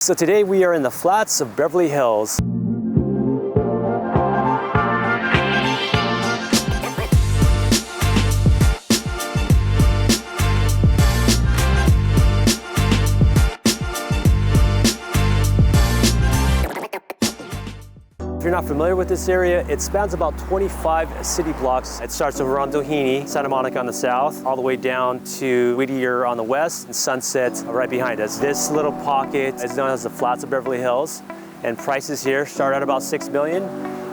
So today we are in the Flats of Beverly Hills. If you're not familiar with this area, it spans about 25 city blocks. It starts over on Doheny, Santa Monica on the south, all the way down to Whittier on the west, and Sunset right behind us. This little pocket is known as the Flats of Beverly Hills, and prices here start at about $6 million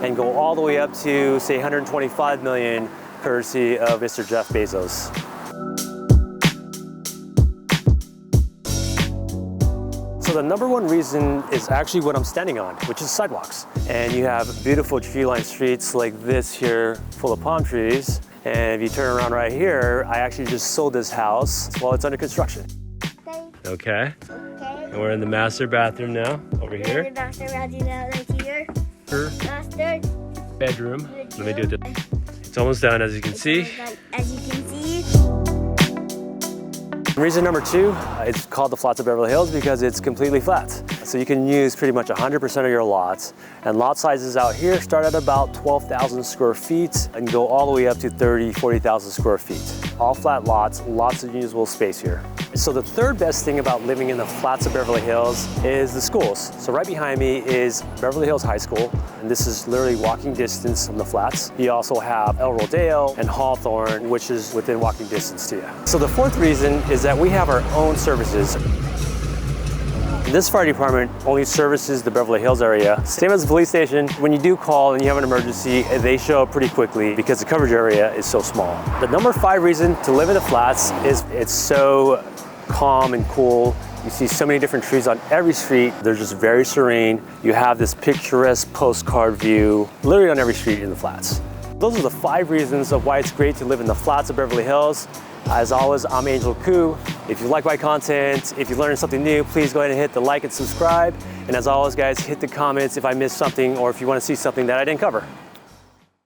and go all the way up to, say, $125 million, courtesy of Mr. Jeff Bezos. So the number one reason is actually what I'm standing on, which is sidewalks. And you have beautiful tree-lined streets like this here, full of palm trees. And if you turn around right here, I actually just sold this house while it's under construction. Okay. And we're in the master bathroom now, over here. The master bathroom now, right here. Master bedroom. Let me do it. It's almost done, as you can see. As you can see. Reason number two, it's called the Flats of Beverly Hills because it's completely flat. So you can use pretty much 100% of your lots. And lot sizes out here start at about 12,000 square feet and go all the way up to 30, 40,000 square feet. All flat lots, lots of usable space here. So the third best thing about living in the Flats of Beverly Hills is the schools. So right behind me is Beverly Hills High School, and this is literally walking distance from the Flats. You also have El Rodeo and Hawthorne, which is within walking distance to you. So the fourth reason is that we have our own services. This fire department only services the Beverly Hills area. Same as the police station, when you do call and you have an emergency, they show up pretty quickly because the coverage area is so small. The number 5 reason to live in the Flats is it's so calm and cool. You see so many different trees on every street. They're just very serene. You have this picturesque postcard view literally on every street in the Flats. Those are the 5 reasons of why it's great to live in the Flats of Beverly Hills. As always, I'm Angel.kou. If you like my content, if you learned something new, please go ahead and hit the like and subscribe. And as always, guys, hit the comments if I missed something or if you want to see something that I didn't cover.